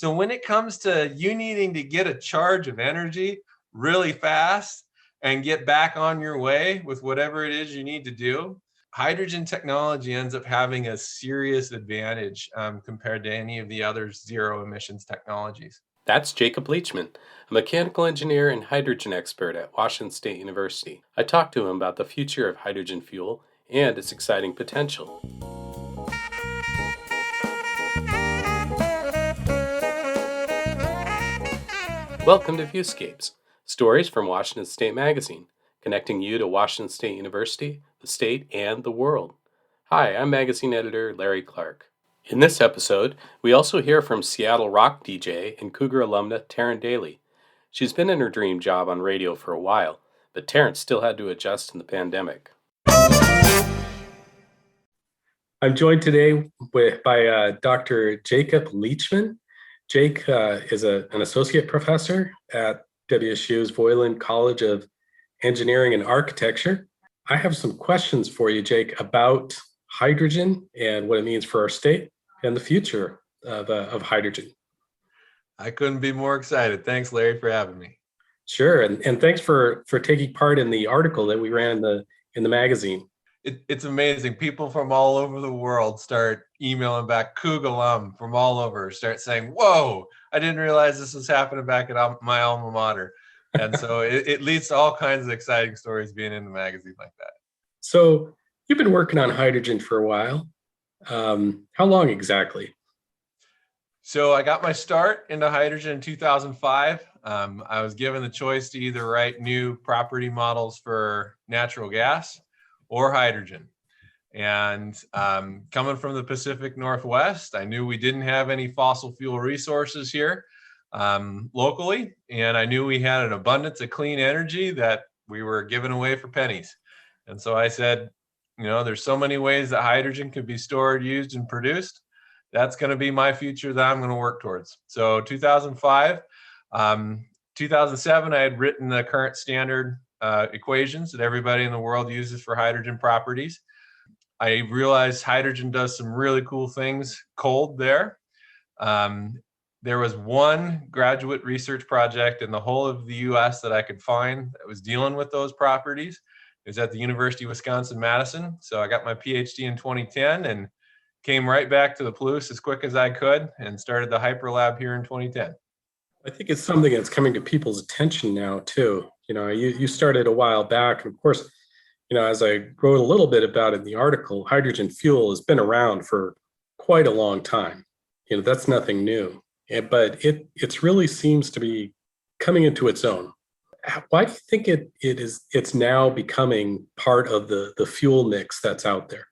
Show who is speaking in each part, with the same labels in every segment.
Speaker 1: So when it comes to you needing to get a charge of energy really fast and get back on your way with whatever it is you need to do, hydrogen technology ends up having a serious advantage compared to any of the other zero emissions technologies.
Speaker 2: That's Jacob Leachman, a mechanical engineer and hydrogen expert at Washington State University. I talked to him about the future of hydrogen fuel and its exciting potential. Welcome to Viewscapes, stories from Washington State Magazine, connecting you to Washington State University, the state, and the world. Hi, I'm magazine editor Larry Clark. In this episode, we also hear from Seattle rock DJ and Cougar alumna Taryn Daly. She's been in her dream job on radio for a while, but Taryn still had to adjust in the pandemic. I'm joined today by Dr. Jacob Leachman. Jake is an associate professor at WSU's Voiland College of Engineering and Architecture. I have some questions for you, Jake, about hydrogen and what it means for our state and the future of hydrogen.
Speaker 1: I couldn't be more excited. Thanks, Larry, for having me.
Speaker 2: Sure, and thanks for taking part in the article that we ran in the magazine.
Speaker 1: It's amazing. People from all over the world start emailing back. Cougar alum from all over start saying, "Whoa, I didn't realize this was happening back at my alma mater." And so it leads to all kinds of exciting stories being in the magazine like that.
Speaker 2: So you've been working on hydrogen for a while. How long exactly?
Speaker 1: So I got my start into hydrogen in 2005. I was given the choice to either write new property models for natural gas or hydrogen. And coming from the Pacific Northwest, I knew we didn't have any fossil fuel resources here locally. And I knew we had an abundance of clean energy that we were giving away for pennies. And so I said, there's so many ways that hydrogen could be stored, used, and produced. That's going to be my future that I'm going to work towards. So 2005, 2007, I had written the current standard equations that everybody in the world uses for hydrogen properties. I realized hydrogen does some really cool things cold there. There was one graduate research project in the whole of the US that I could find that was dealing with those properties. It was at the University of Wisconsin-Madison. So I got my PhD in 2010 and came right back to the Palouse as quick as I could and started the Hyperlab here in 2010.
Speaker 2: I think it's something that's coming to people's attention now too. You started a while back, and of course, as I wrote a little bit about it in the article, hydrogen fuel has been around for quite a long time. That's nothing new, but it really seems to be coming into its own. Why do you think it's now becoming part of the fuel mix that's out there?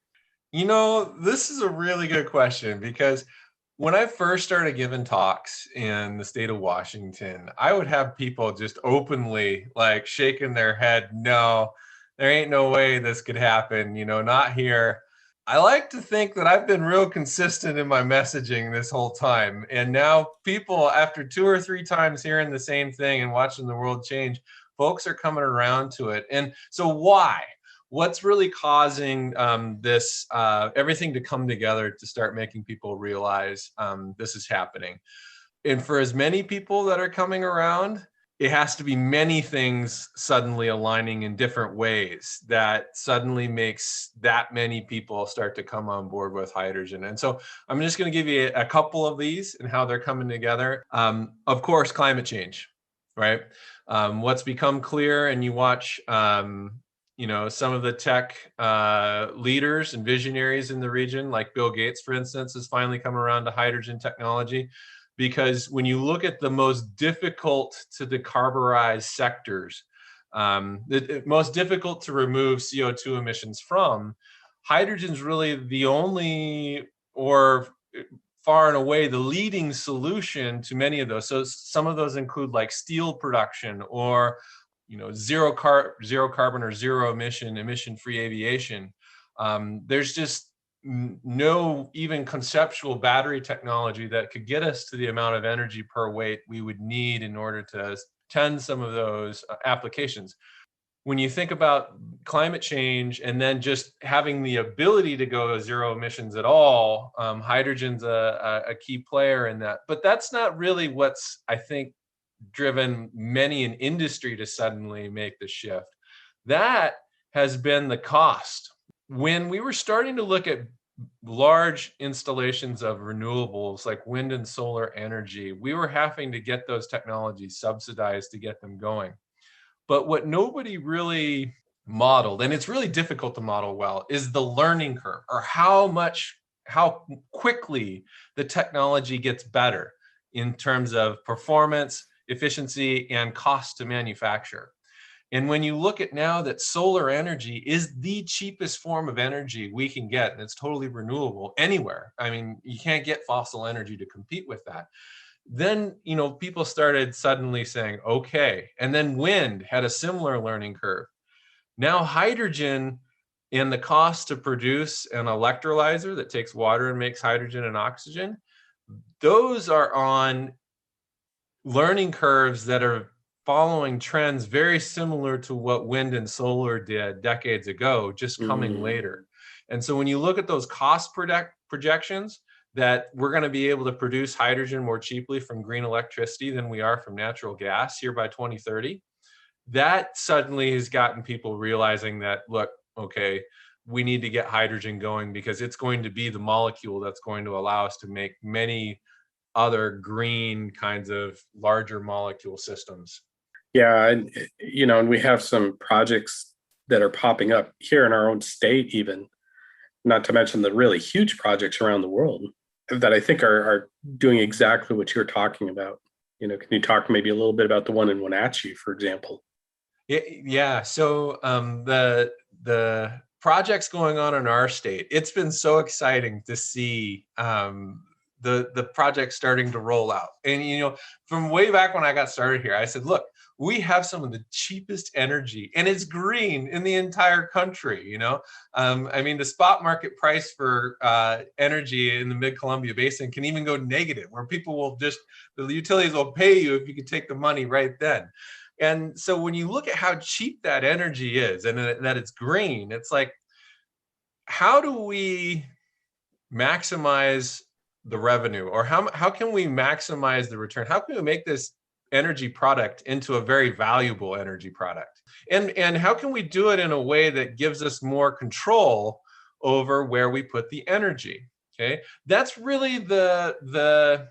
Speaker 1: This is a really good question, because when I first started giving talks in the state of Washington, I would have people just openly shaking their head, "No, there ain't no way this could happen, not here." I like to think that I've been real consistent in my messaging this whole time. And now people, after 2 or 3 times hearing the same thing and watching the world change, folks are coming around to it. And so why? What's really causing this everything to come together to start making people realize this is happening? And for as many people that are coming around, it has to be many things suddenly aligning in different ways that suddenly makes that many people start to come on board with hydrogen. And so I'm just going to give you a couple of these and how they're coming together. Of course, climate change, right? What's become clear, and you watch some of the tech leaders and visionaries in the region, like Bill Gates, for instance, has finally come around to hydrogen technology. Because when you look at the most difficult to decarbonize sectors, the most difficult to remove CO2 emissions from, hydrogen's really the only, or far and away the leading solution to many of those. So some of those include steel production, or zero carbon or zero emission-free aviation. There's just no even conceptual battery technology that could get us to the amount of energy per weight we would need in order to tend some of those applications. when you think about climate change and then just having the ability to go zero emissions at all, hydrogen's a key player in that. But that's not really what's, I think, driven many in industry to suddenly make the shift. That has been the cost. When we were starting to look at large installations of renewables like wind and solar energy, we were having to get those technologies subsidized to get them going. But what nobody really modeled, and it's really difficult to model well, is the learning curve, or how quickly the technology gets better in terms of performance, efficiency, and cost to manufacture. And when you look at now that solar energy is the cheapest form of energy we can get, and it's totally renewable anywhere. I mean, you can't get fossil energy to compete with that. Then, people started suddenly saying, okay, and then wind had a similar learning curve. Now hydrogen and the cost to produce an electrolyzer that takes water and makes hydrogen and oxygen, those are on learning curves that are following trends very similar to what wind and solar did decades ago, just coming later. And so when you look at those cost projections, that we're going to be able to produce hydrogen more cheaply from green electricity than we are from natural gas here by 2030, that suddenly has gotten people realizing that, look, okay, we need to get hydrogen going because it's going to be the molecule that's going to allow us to make many other green kinds of larger molecule systems.
Speaker 2: Yeah, and we have some projects that are popping up here in our own state, even, not to mention the really huge projects around the world that I think are doing exactly what you're talking about. Can you talk maybe a little bit about the one in Wenatchee, for example?
Speaker 1: Yeah. So the projects going on in our state, it's been so exciting to see the project starting to roll out. And from way back when I got started here, I said, look, we have some of the cheapest energy, and it's green in the entire country. I mean, the spot market price for energy in the Mid-Columbia Basin can even go negative, where people will the utilities will pay you if you could take the money right then. And so when you look at how cheap that energy is and that it's green, it's like, how do we maximize the revenue, or how can we maximize the return? How can we make this energy product into a very valuable energy product? And how can we do it in a way that gives us more control over where we put the energy? Okay, that's really the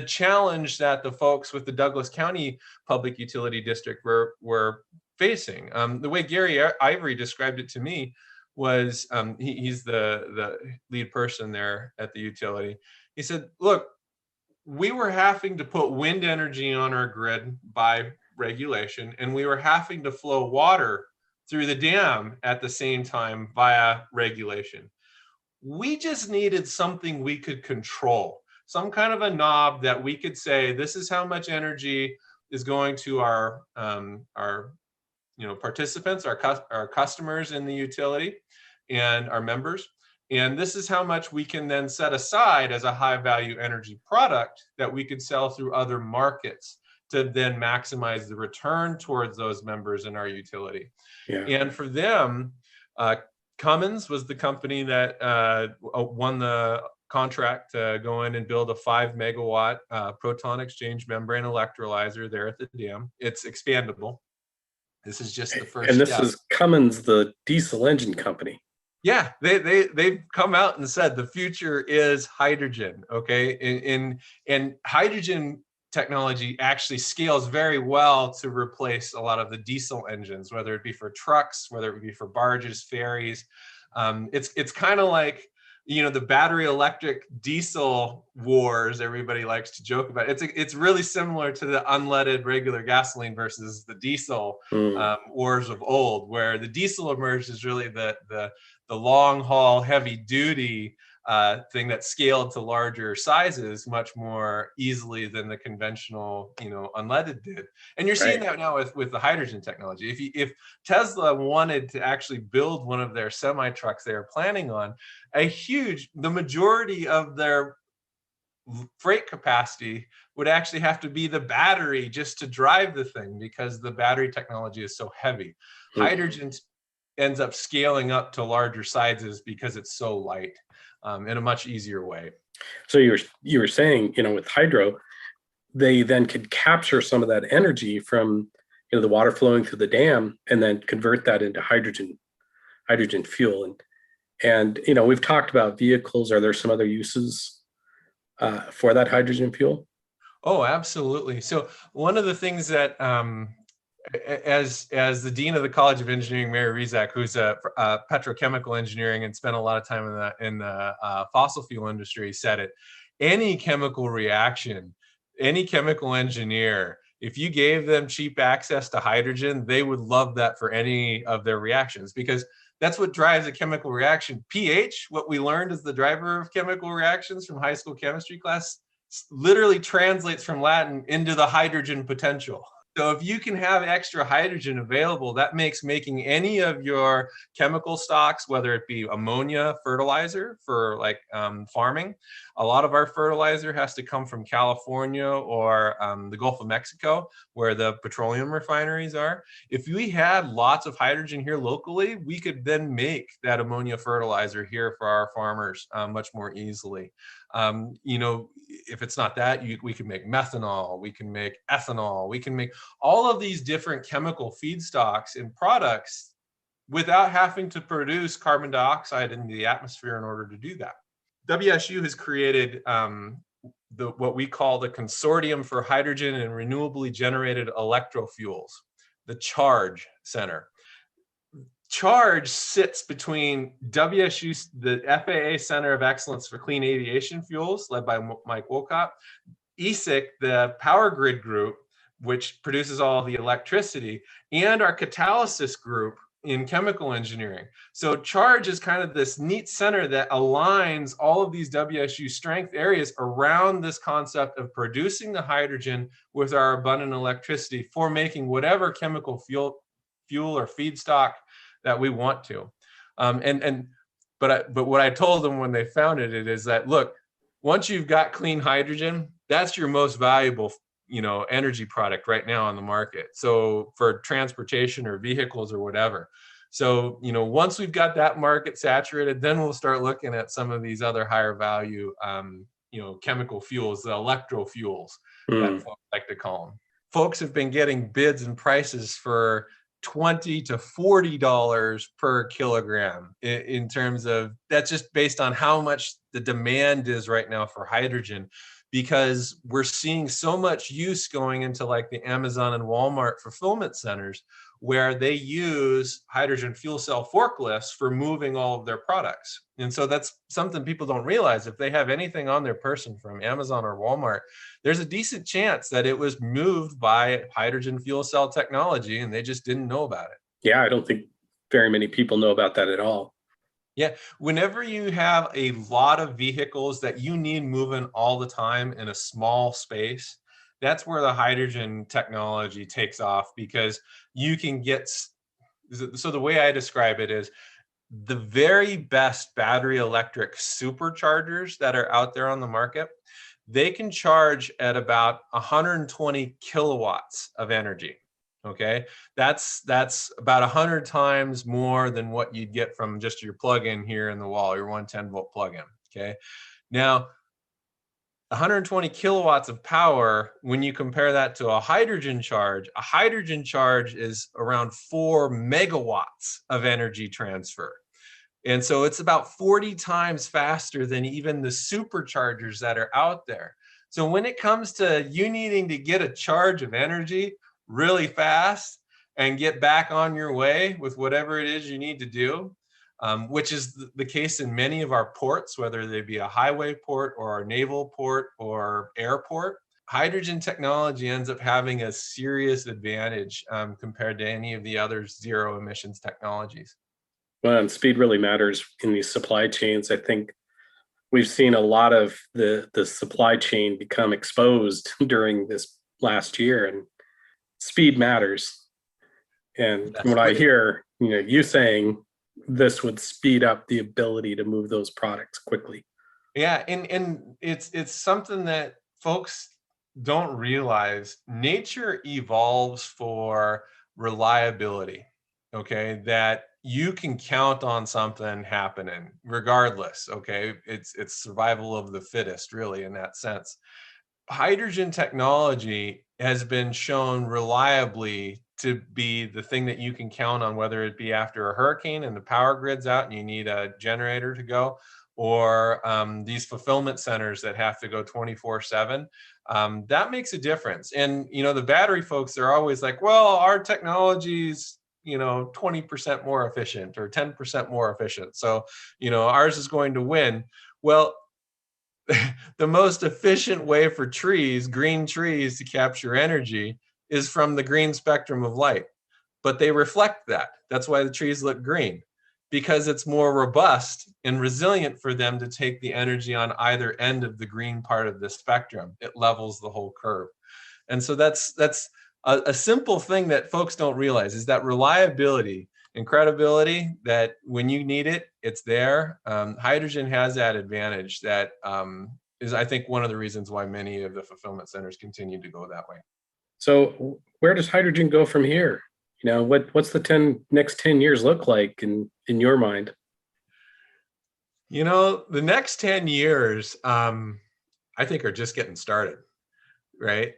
Speaker 1: challenge that the folks with the Douglas County Public Utility District were facing. The way Gary Ivory described it to me was, he's the lead person there at the utility. He said, look, we were having to put wind energy on our grid by regulation, and we were having to flow water through the dam at the same time via regulation. We just needed something we could control, some kind of a knob that we could say, this is how much energy is going to our participants, our customers in the utility and our members. And this is how much we can then set aside as a high value energy product that we could sell through other markets to then maximize the return towards those members in our utility. Yeah. And for them, Cummins was the company that won the contract to go in and build a 5 megawatt proton exchange membrane electrolyzer there at the dam. It's expandable. This is just the first
Speaker 2: And this
Speaker 1: step.
Speaker 2: is Cummins, the diesel engine company.
Speaker 1: Yeah, they've come out and said the future is hydrogen. Okay, and hydrogen technology actually scales very well to replace a lot of the diesel engines, whether it be for trucks, whether it be for barges, ferries. It's kind of like, the battery electric diesel wars everybody likes to joke about. It's really similar to the unleaded regular gasoline versus the diesel wars of old, where the diesel emerged as really the long haul heavy duty thing that scaled to larger sizes much more easily than the conventional unleaded did. And you're seeing that now with the hydrogen technology. If Tesla wanted to actually build one of their semi trucks they are planning on, the majority of their freight capacity would actually have to be the battery just to drive the thing, because the battery technology is so heavy. Hydrogen ends up scaling up to larger sizes because it's so light, in a much easier way.
Speaker 2: So you were saying, with hydro, they then could capture some of that energy from the water flowing through the dam and then convert that into hydrogen fuel. And we've talked about vehicles. Are there some other uses for that hydrogen fuel?
Speaker 1: Oh, absolutely. So one of the things that as the dean of the College of Engineering, Mary Rizak, who's a petrochemical engineering and spent a lot of time in the fossil fuel industry, said it. Any chemical reaction, any chemical engineer, if you gave them cheap access to hydrogen, they would love that for any of their reactions, because that's what drives a chemical reaction. pH, what we learned as the driver of chemical reactions from high school chemistry class, literally translates from Latin into the hydrogen potential. So if you can have extra hydrogen available, that makes making any of your chemical stocks, whether it be ammonia fertilizer for like farming, a lot of our fertilizer has to come from California or the Gulf of Mexico, where the petroleum refineries are. If we had lots of hydrogen here locally, we could then make that ammonia fertilizer here for our farmers much more easily. If it's not that, we can make methanol, we can make ethanol, we can make all of these different chemical feedstocks and products without having to produce carbon dioxide into the atmosphere in order to do that. WSU has created what we call the Consortium for Hydrogen and Renewably Generated Electrofuels, the CHARGE Center. CHARGE sits between WSU, the FAA Center of Excellence for Clean Aviation Fuels, led by Mike Wolcott, ESIC, the power grid group, which produces all the electricity, and our catalysis group in chemical engineering. So CHARGE is kind of this neat center that aligns all of these WSU strength areas around this concept of producing the hydrogen with our abundant electricity for making whatever chemical fuel or feedstock that we want to. But what I told them when they founded it is that, look, once you've got clean hydrogen, that's your most valuable energy product right now on the market. So for transportation or vehicles or whatever. So, once we've got that market saturated, then we'll start looking at some of these other higher value, chemical fuels, the electrofuels that folks like to call them. Folks have been getting bids and prices for $20 to $40 per kilogram in terms of, that's just based on how much the demand is right now for hydrogen, because we're seeing so much use going into like the Amazon and Walmart fulfillment centers, where they use hydrogen fuel cell forklifts for moving all of their products. And so that's something people don't realize. If they have anything on their person from Amazon or Walmart, there's a decent chance that it was moved by hydrogen fuel cell technology and they just didn't know about it.
Speaker 2: Yeah, I don't think very many people know about that at all.
Speaker 1: Yeah, whenever you have a lot of vehicles that you need moving all the time in a small space, that's where the hydrogen technology takes off, because you can get, so the way I describe it is, the very best battery electric superchargers that are out there on the market, they can charge at about 120 kilowatts of energy. Okay, that's about 100 times more than what you'd get from just your plug-in here in the wall, your 110-volt plug-in. Okay, now 120 kilowatts of power, when you compare that to a hydrogen charge is around 4 megawatts of energy transfer. And so it's about 40 times faster than even the superchargers that are out there. So when it comes to you needing to get a charge of energy really fast and get back on your way with whatever it is you need to do, which is the case in many of our ports, whether they be a highway port or a naval port or airport, hydrogen technology ends up having a serious advantage compared to any of the other zero emissions technologies.
Speaker 2: Well, and speed really matters in these supply chains. I think we've seen a lot of the supply chain become exposed during this last year, and speed matters. And
Speaker 1: That's
Speaker 2: when
Speaker 1: great.
Speaker 2: I hear you saying this would speed up the ability to move those products quickly.
Speaker 1: Yeah, and it's something that folks don't realize. Nature evolves for reliability. okay, that you can count on something happening regardless, okay? It's survival of the fittest, really, in that sense. Hydrogen technology has been shown reliably to be the thing that you can count on, whether it be after a hurricane and the power grid's out and you need a generator to go, or these fulfillment centers that have to go 24/7. That makes a difference. And the battery folks are always like, well, our technology's 20% more efficient or 10% more efficient, so ours is going to win. Well, the most efficient way for green trees, to capture energy is from the green spectrum of light. But they reflect that. That's why the trees look green, because it's more robust and resilient for them to take the energy on either end of the green part of the spectrum. It levels the whole curve. And so that's a simple thing that folks don't realize, is that reliability and credibility, that when you need it, it's there. Hydrogen has that advantage that is, I think, one of the reasons why many of the fulfillment centers continue to go that way.
Speaker 2: So where does hydrogen go from here? What's the next 10 years look like in your mind?
Speaker 1: The next 10 years, I think, are just getting started, right?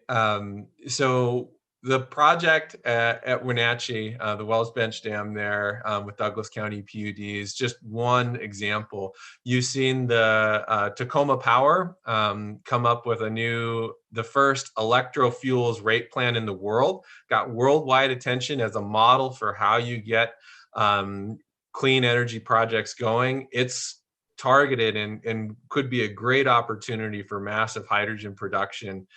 Speaker 1: So the project at Wenatchee, the Wells Bench Dam there, with Douglas County PUD, is just one example. You've seen the Tacoma Power come up with the first electrofuels rate plan in the world, got worldwide attention as a model for how you get clean energy projects going. It's targeted and could be a great opportunity for massive hydrogen production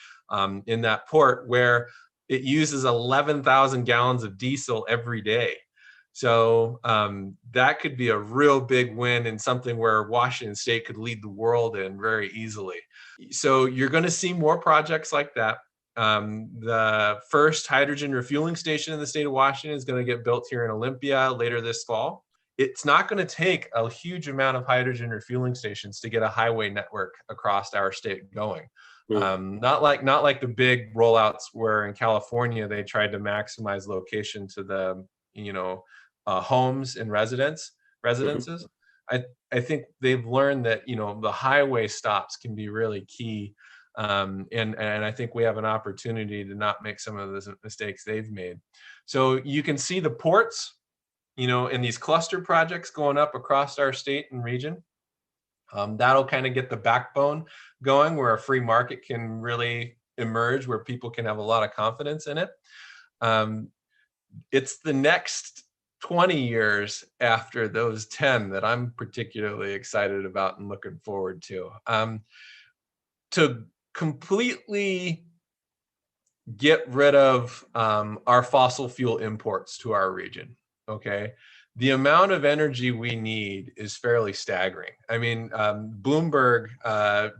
Speaker 1: in that port, where it uses 11,000 gallons of diesel every day. So that could be a real big win, and something where Washington State could lead the world in very easily. So you're going to see more projects like that. The first hydrogen refueling station in the state of Washington is going to get built here in Olympia later this fall. It's not going to take a huge amount of hydrogen refueling stations to get a highway network across our state going. Not like the big rollouts where in California they tried to maximize location to the homes and residences. I think they've learned that the highway stops can be really key, and I think we have an opportunity to not make some of the mistakes they've made. So you can see the ports, in these cluster projects going up across our state and region. That'll kind of get the backbone going, where a free market can really emerge, where people can have a lot of confidence in it. It's the next 20 years after those 10 that I'm particularly excited about and looking forward to. To completely get rid of our fossil fuel imports to our region, okay? The amount of energy we need is fairly staggering. I mean, Bloomberg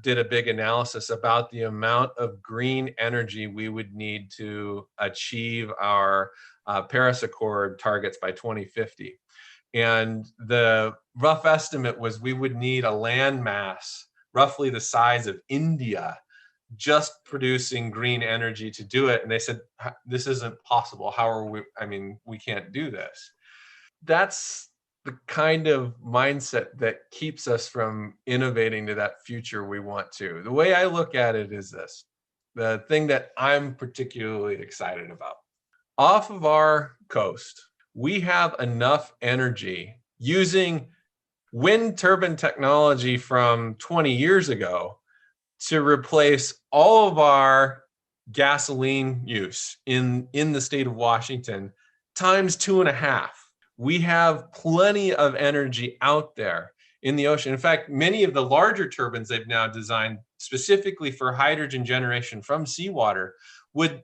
Speaker 1: did a big analysis about the amount of green energy we would need to achieve our Paris Accord targets by 2050. And the rough estimate was we would need a land mass roughly the size of India just producing green energy to do it. And they said, this isn't possible. How are we? I mean, we can't do this. That's the kind of mindset that keeps us from innovating to that future we want to. The way I look at it is this: the thing that I'm particularly excited about. Off of our coast, we have enough energy using wind turbine technology from 20 years ago to replace all of our gasoline use in the state of Washington times 2.5. We have plenty of energy out there in the ocean. In fact, many of the larger turbines they've now designed specifically for hydrogen generation from seawater would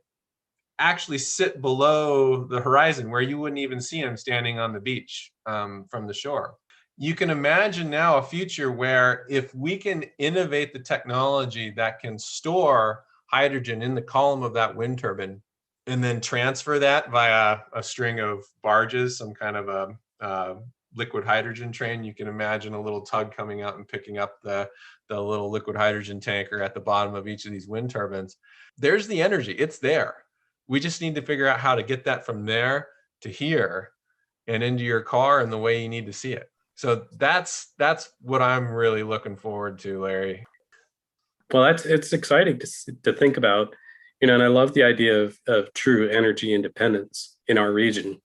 Speaker 1: actually sit below the horizon, where you wouldn't even see them standing on the beach from the shore. You can imagine now a future where, if we can innovate the technology that can store hydrogen in the column of that wind turbine and then transfer that via a string of barges, some kind of a liquid hydrogen train. You can imagine a little tug coming out and picking up the little liquid hydrogen tanker at the bottom of each of these wind turbines. There's the energy, it's there. We just need to figure out how to get that from there to here. and into your car in the way you need to see it. So that's what I'm really looking forward to, Larry.
Speaker 2: Well, it's exciting to think about, and I love the idea of true energy independence in our region,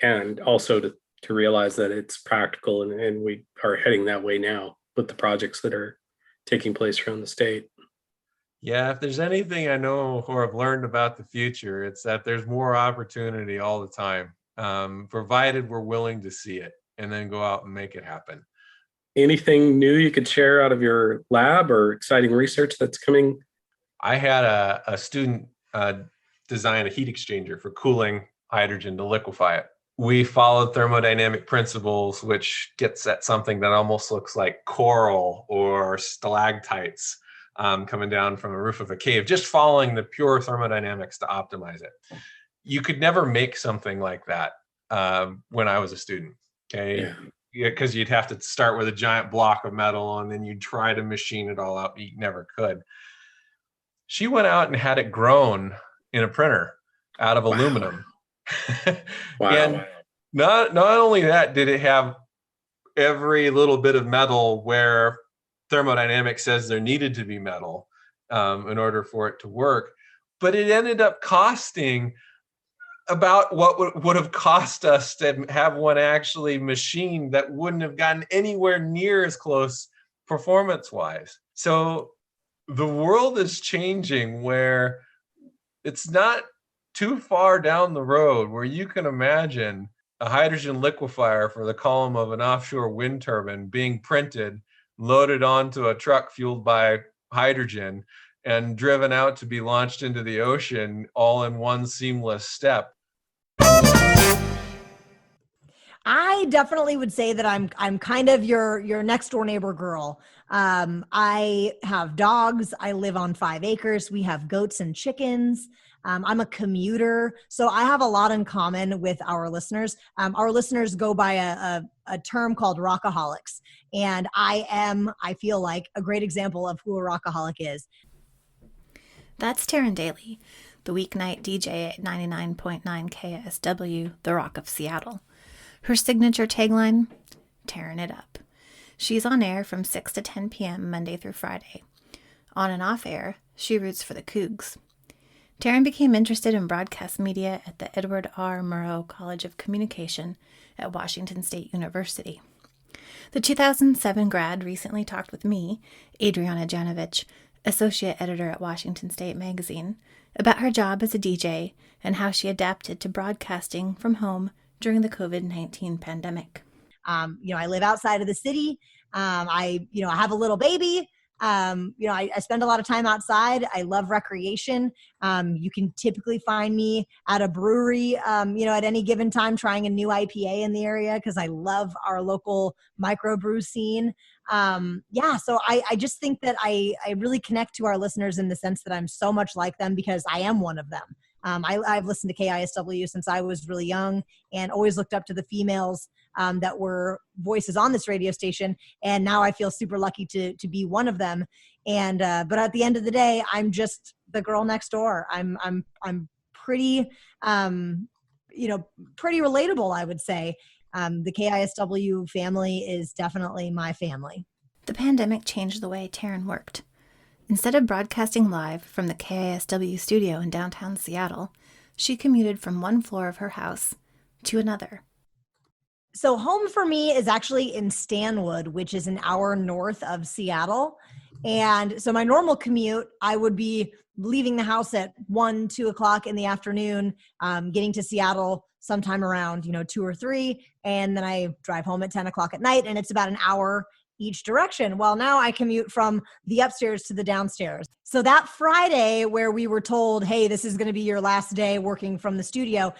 Speaker 2: and also to realize that it's practical, and we are heading that way now with the projects that are taking place around the state.
Speaker 1: Yeah, if there's anything I know or have learned about the future, it's that there's more opportunity all the time, provided we're willing to see it and then go out and make it happen.
Speaker 2: Anything new you could share out of your lab or exciting research that's coming?
Speaker 1: I had a student design a heat exchanger for cooling hydrogen to liquefy it. We followed thermodynamic principles, which gets at something that almost looks like coral or stalactites coming down from the roof of a cave, just following the pure thermodynamics to optimize it. You could never make something like that when I was a student, okay? Because you'd have to start with a giant block of metal and then you'd try to machine it all out. You never could. She went out and had it grown in a printer out of aluminum.
Speaker 2: Wow.
Speaker 1: And not only that, did it have every little bit of metal where thermodynamics says there needed to be metal in order for it to work, but it ended up costing about what would have cost us to have one actually machined that wouldn't have gotten anywhere near as close performance-wise. So the world is changing where it's not too far down the road where you can imagine a hydrogen liquefier for the column of an offshore wind turbine being printed, loaded onto a truck fueled by hydrogen, and driven out to be launched into the ocean all in one seamless step.
Speaker 3: I definitely would say that I'm kind of your next door neighbor girl. I have dogs. I live on 5 acres. We have goats and chickens. I'm a commuter, so I have a lot in common with our listeners. Our listeners go by a term called rockaholics, and I feel like a great example of who a rockaholic is.
Speaker 4: That's Taryn Daly, the weeknight DJ at 99.9 KISW, The Rock of Seattle. Her signature tagline, tearing it up. She's on air from 6 to 10 p.m. Monday through Friday. On and off air, she roots for the Cougs. Taryn became interested in broadcast media at the Edward R. Murrow College of Communication at Washington State University. The 2007 grad recently talked with me, Adriana Janovich, associate editor at Washington State Magazine, about her job as a DJ and how she adapted to broadcasting from home during the COVID-19 pandemic.
Speaker 3: I live outside of the city. I have a little baby. I spend a lot of time outside. I love recreation. You can typically find me at a brewery, at any given time trying a new IPA in the area because I love our local microbrew scene. So I just think that I really connect to our listeners in the sense that I'm so much like them because I am one of them. I've listened to KISW since I was really young and always looked up to the females that were voices on this radio station. And now I feel super lucky to be one of them. And but at the end of the day, I'm just the girl next door. I'm pretty pretty relatable, I would say. The KISW family is definitely my family.
Speaker 4: The pandemic changed the way Taryn worked. Instead of broadcasting live from the KISW studio in downtown Seattle, she commuted from one floor of her house to another.
Speaker 3: So home for me is actually in Stanwood, which is an hour north of Seattle. And so my normal commute, I would be leaving the house at 1, 2 o'clock in the afternoon, getting to Seattle sometime around, 2 or 3. And then I drive home at 10 o'clock at night, and it's about an hour each direction. Well, now I commute from the upstairs to the downstairs. So that Friday where we were told, hey, this is going to be your last day working from the studio,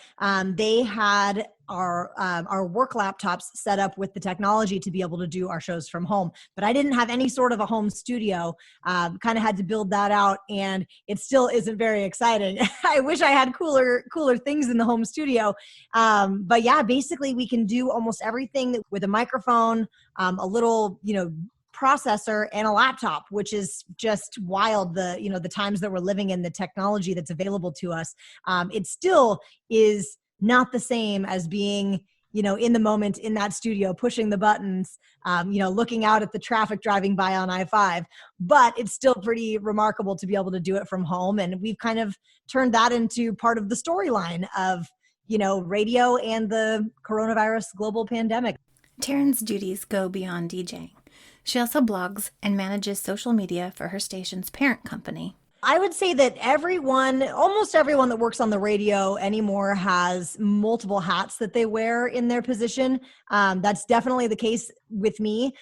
Speaker 3: they had our work laptops set up with the technology to be able to do our shows from home. But I didn't have any sort of a home studio, kind of had to build that out, and it still isn't very exciting. I wish I had cooler things in the home studio. But yeah, basically we can do almost everything with a microphone, a little, processor and a laptop, which is just wild. The times that we're living in, the technology that's available to us. It still is not the same as being, in the moment in that studio, pushing the buttons, looking out at the traffic driving by on I-5. But it's still pretty remarkable to be able to do it from home. And we've kind of turned that into part of the storyline of, radio and the coronavirus global pandemic.
Speaker 4: Taryn's duties go beyond DJing. She also blogs and manages social media for her station's parent company.
Speaker 3: I would say that almost everyone that works on the radio anymore has multiple hats that they wear in their position. That's definitely the case with me.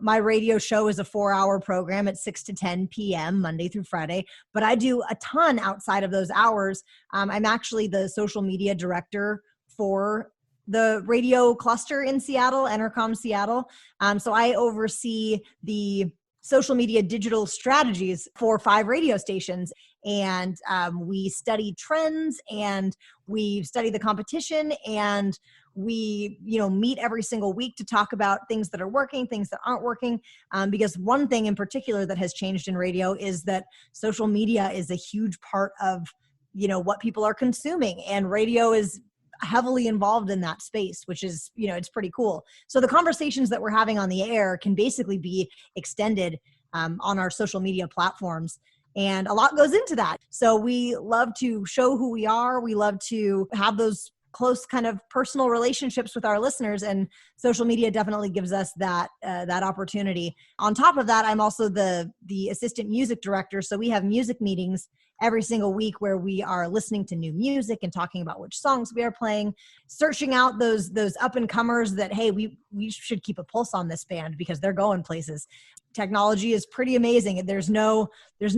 Speaker 3: My radio show is a 4-hour program at 6 to 10 p.m. Monday through Friday, but I do a ton outside of those hours. I'm actually the social media director for the radio cluster in Seattle, Entercom Seattle. So I oversee the social media digital strategies for 5 radio stations. And we study trends, and we study the competition, and we, meet every single week to talk about things that are working, things that aren't working. Because one thing in particular that has changed in radio is that social media is a huge part of, what people are consuming, and radio is heavily involved in that space, which is, it's pretty cool. So the conversations that we're having on the air can basically be extended on our social media platforms. And a lot goes into that. So we love to show who we are. We love to have those close kind of personal relationships with our listeners, and social media definitely gives us that opportunity. On top of that, I'm also the assistant music director. So we have music meetings every single week where we are listening to new music and talking about which songs we are playing, searching out those up and comers that, hey, we should keep a pulse on this band because they're going places. Technology is pretty amazing. There's no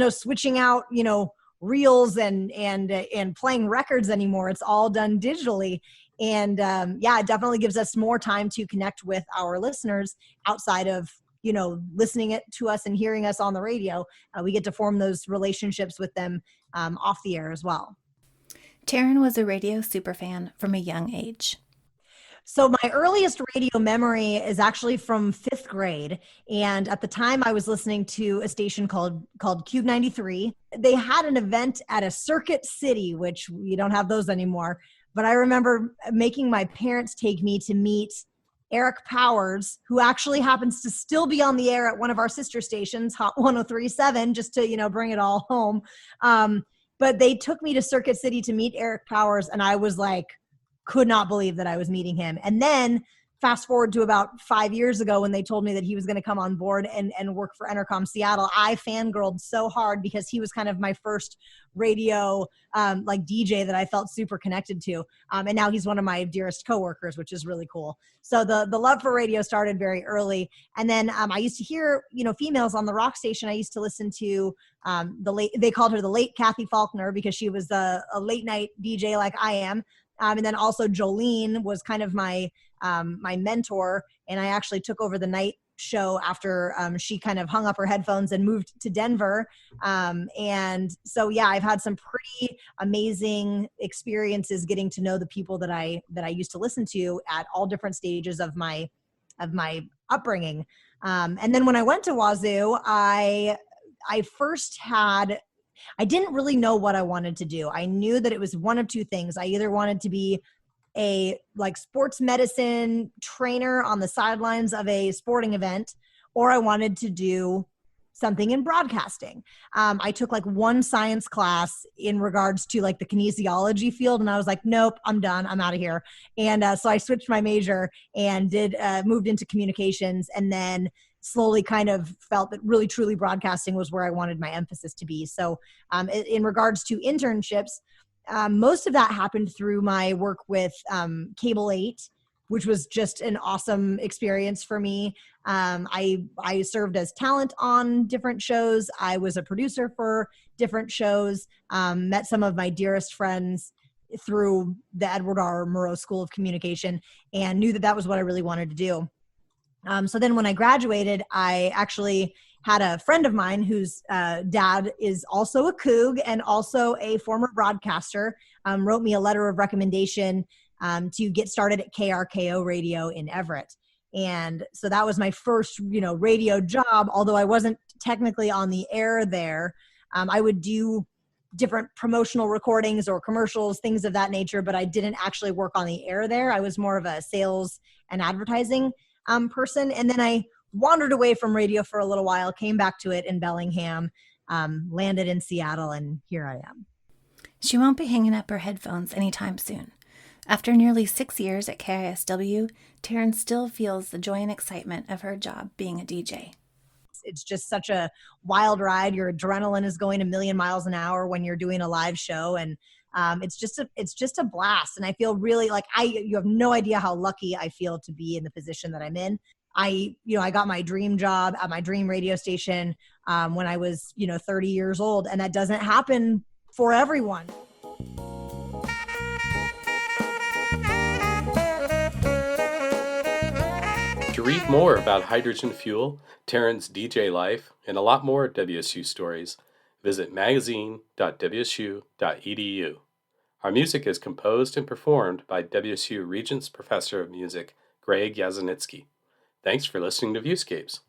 Speaker 3: switching out, reels and playing records anymore. It's all done digitally. And it definitely gives us more time to connect with our listeners outside of, listening it to us and hearing us on the radio. We get to form those relationships with them off the air as well.
Speaker 4: Taryn was a radio superfan from a young age.
Speaker 3: So my earliest radio memory is actually from 5th grade. And at the time I was listening to a station called Cube 93. They had an event at a Circuit City, which we don't have those anymore. But I remember making my parents take me to meet Eric Powers, who actually happens to still be on the air at one of our sister stations, Hot 103.7, just to, bring it all home. But they took me to Circuit City to meet Eric Powers. And I was like, could not believe that I was meeting him. And then fast forward to about 5 years ago when they told me that he was going to come on board and work for Entercom Seattle, I fangirled so hard because he was kind of my first radio DJ that I felt super connected to. And now he's one of my dearest coworkers, which is really cool. So the love for radio started very early. And then I used to hear, females on the rock station. I used to listen to they called her the late Kathy Faulkner because she was a late night DJ like I am. And then also Jolene was kind of my mentor, and I actually took over the night show after she kind of hung up her headphones and moved to Denver. And so, I've had some pretty amazing experiences getting to know the people that I used to listen to at all different stages of my upbringing. And then when I went to Wazoo, I didn't really know what I wanted to do. I knew that it was one of two things. I either wanted to be a sports medicine trainer on the sidelines of a sporting event, or I wanted to do something in broadcasting. I took one science class in regards to the kinesiology field, and I was like, nope, I'm done. I'm out of here. And so I switched my major and moved into communications, and then slowly kind of felt that really truly broadcasting was where I wanted my emphasis to be. So in regards to internships, most of that happened through my work with Cable 8, which was just an awesome experience for me. I served as talent on different shows. I was a producer for different shows, met some of my dearest friends through the Edward R. Murrow School of Communication, and knew that was what I really wanted to do. So then when I graduated, I actually had a friend of mine whose dad is also a Coug and also a former broadcaster, wrote me a letter of recommendation to get started at KRKO Radio in Everett. And so that was my first, radio job, although I wasn't technically on the air there. I would do different promotional recordings or commercials, things of that nature, but I didn't actually work on the air there. I was more of a sales and advertising person. And then I wandered away from radio for a little while, came back to it in Bellingham, landed in Seattle, and here I am.
Speaker 4: She won't be hanging up her headphones anytime soon. After nearly 6 years at KISW, Taryn still feels the joy and excitement of her job being a DJ.
Speaker 3: It's just such a wild ride. Your adrenaline is going a million miles an hour when you're doing a live show. And it's just a blast. And I feel really like you have no idea how lucky I feel to be in the position that I'm in. I got my dream job at my dream radio station when I was, 30 years old. And that doesn't happen for everyone.
Speaker 2: To read more about hydrogen fuel, Taryn's DJ life, and a lot more WSU stories, visit magazine.wsu.edu. Our music is composed and performed by WSU Regents Professor of Music, Greg Yazanitsky. Thanks for listening to Viewscapes.